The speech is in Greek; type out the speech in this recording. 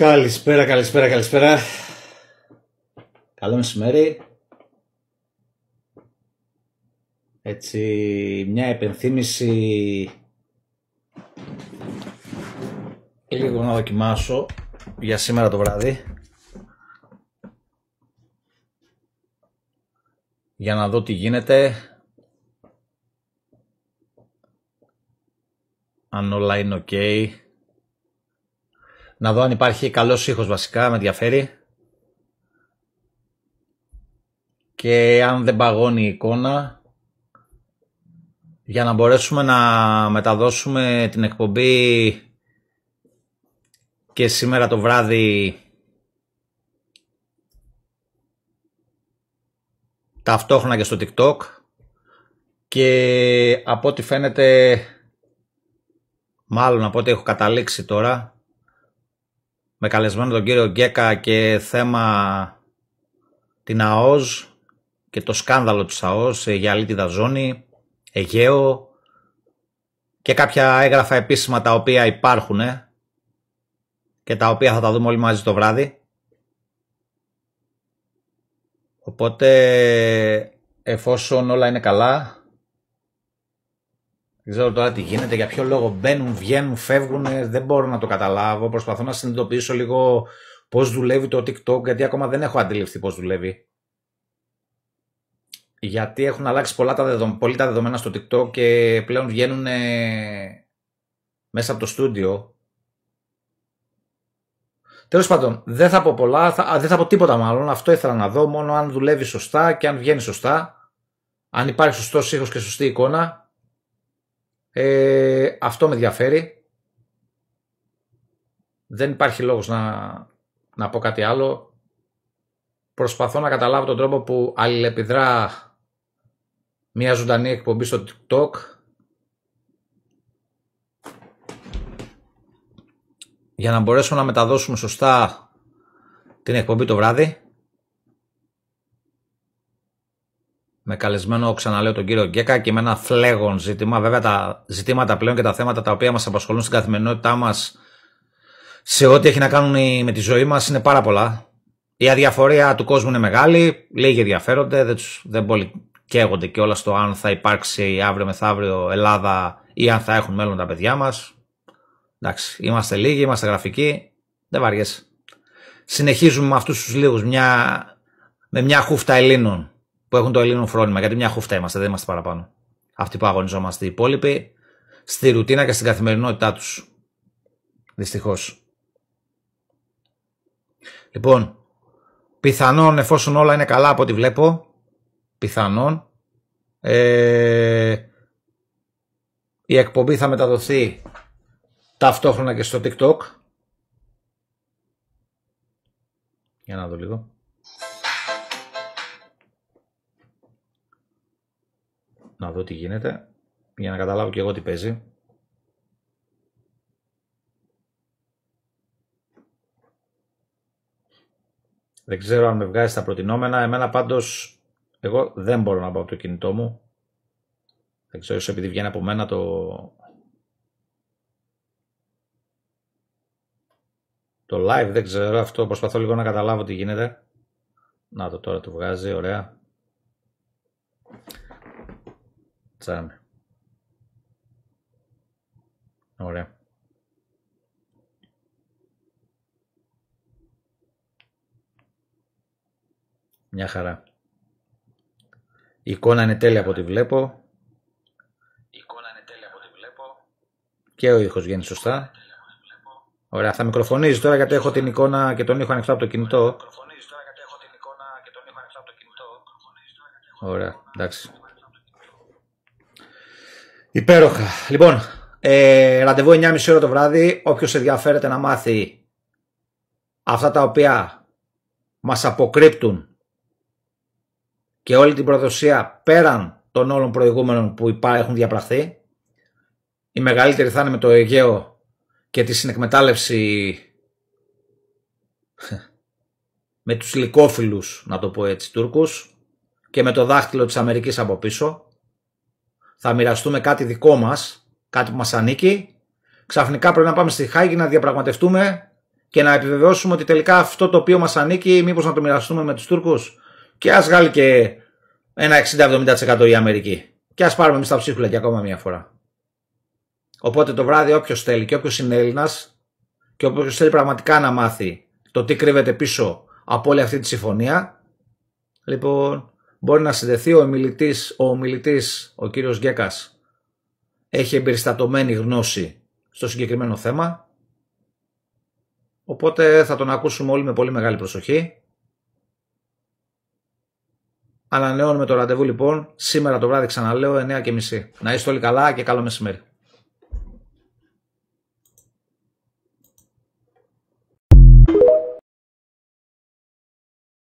Καλησπέρα, καλησπέρα, καλησπέρα. Καλό μεσημέρι. Έτσι, μια επενθύμηση λίγο να δοκιμάσω για σήμερα το βράδυ, για να δω τι γίνεται, αν όλα είναι ok, να δω αν υπάρχει καλός ήχος, βασικά με ενδιαφέρει, και αν δεν παγώνει η εικόνα, για να μπορέσουμε να μεταδώσουμε την εκπομπή και σήμερα το βράδυ ταυτόχρονα και στο TikTok. Και από ό,τι φαίνεται, μάλλον από ό,τι έχω καταλήξει τώρα, με καλεσμένο τον κύριο Γκέκα και θέμα την ΑΟΣ και το σκάνδαλο της ΑΟΣ για αλήτιδα ζώνη, Αιγαίο και κάποια έγγραφα επίσημα τα οποία υπάρχουν και τα οποία θα τα δούμε όλοι μαζί το βράδυ. Οπότε, εφόσον όλα είναι καλά, δεν ξέρω τώρα τι γίνεται, για ποιο λόγο μπαίνουν, βγαίνουν, φεύγουν, δεν μπορώ να το καταλάβω. Προσπαθώ να συνειδητοποιήσω λίγο πώς δουλεύει το TikTok, γιατί ακόμα δεν έχω αντιληφθεί πώς δουλεύει. Γιατί έχουν αλλάξει πολύ τα δεδομένα στο TikTok και πλέον βγαίνουν μέσα από το στούντιο. Τέλος πάντων, δεν θα πω πολλά, δεν θα πω τίποτα μάλλον. Αυτό ήθελα να δω, μόνο αν δουλεύει σωστά και αν βγαίνει σωστά. Αν υπάρχει σωστός ήχος και σωστή εικόνα. Αυτό με ενδιαφέρει. Δεν υπάρχει λόγος να πω κάτι άλλο. Προσπαθώ να καταλάβω τον τρόπο που αλληλεπιδρά μια ζωντανή εκπομπή στο TikTok για να μπορέσουμε να μεταδώσουμε σωστά την εκπομπή το βράδυ, με καλεσμένο, ξαναλέω, τον κύριο Γκέκα, και με ένα φλέγον ζήτημα. Βέβαια τα ζητήματα πλέον και τα θέματα τα οποία μας απασχολούν στην καθημερινότητά μας σε ό,τι έχει να κάνουν με τη ζωή μας είναι πάρα πολλά. Η αδιαφορία του κόσμου είναι μεγάλη, λίγοι ενδιαφέρονται, δεν πολύ καίγονται και όλα στο αν θα υπάρξει αύριο μεθαύριο Ελλάδα ή αν θα έχουν μέλλον τα παιδιά μας. Εντάξει, είμαστε λίγοι, είμαστε γραφικοί, δεν βαριέσαι. Συνεχίζουμε με αυτούς τους λίγους, με μια χούφτα Ελλήνων που έχουν το Ελλήνων φρόνημα, γιατί μια χούφτα είμαστε, δεν είμαστε παραπάνω. Αυτοί που αγωνιζόμαστε, οι υπόλοιποι, στη ρουτίνα και στην καθημερινότητά τους. Δυστυχώς. Λοιπόν, πιθανόν, εφόσον όλα είναι καλά από ό,τι βλέπω, πιθανόν η εκπομπή θα μεταδοθεί ταυτόχρονα και στο TikTok. Για να δω λίγο. Να δω τι γίνεται, για να καταλάβω και εγώ τι παίζει. Δεν ξέρω αν με βγάζει στα προτινόμενα. Εμένα πάντως, εγώ δεν μπορώ να πάω από το κινητό μου. Δεν ξέρω, επειδή βγαίνει από μένα το live, δεν ξέρω αυτό. Προσπαθώ λίγο να καταλάβω τι γίνεται. Να το, τώρα το βγάζει, ωραία. Τσάμε. Ωραία. Μια χαρά. Η εικόνα είναι τέλεια από ό,τι βλέπω. Και ο ήχος βγαίνει σωστά. Ωραία, θα μικροφωνίζει τώρα γιατί έχω την εικόνα και τον ήχο ανοιχτό από το κινητό. Ωραία, εντάξει. Υπέροχα. Λοιπόν, ραντεβού 9.30 ώρα το βράδυ. Όποιος ενδιαφέρεται να μάθει αυτά τα οποία μας αποκρύπτουν και όλη την προδοσία πέραν των όλων προηγούμενων που έχουν διαπραχθεί. Η μεγαλύτερη θα είναι με το Αιγαίο και τη συνεκμετάλλευση με τους λυκόφιλους, να το πω έτσι, Τούρκους, και με το δάχτυλο της Αμερικής από πίσω. Θα μοιραστούμε κάτι δικό μας, κάτι που μας ανήκει. Ξαφνικά πρέπει να πάμε στη Χάγη να διαπραγματευτούμε και να επιβεβαιώσουμε ότι τελικά αυτό το οποίο μας ανήκει, μήπως να το μοιραστούμε με τους Τούρκους, και ας βγάλει και ένα 60-70% η Αμερική. Και ας πάρουμε εμείς τα ψίχουλα και ακόμα μια φορά. Οπότε το βράδυ, όποιος θέλει και όποιος είναι Έλληνας και όποιος θέλει πραγματικά να μάθει το τι κρύβεται πίσω από όλη αυτή τη συμφωνία, λοιπόν, μπορεί να συνδεθεί. Ο ομιλητής, ο κύριος Γκέκας, έχει εμπεριστατωμένη γνώση στο συγκεκριμένο θέμα. Οπότε θα τον ακούσουμε όλοι με πολύ μεγάλη προσοχή. Ανανεώνουμε το ραντεβού λοιπόν σήμερα το βράδυ, ξαναλέω, 9:30. Να είστε όλοι καλά και καλό μεσημέρι.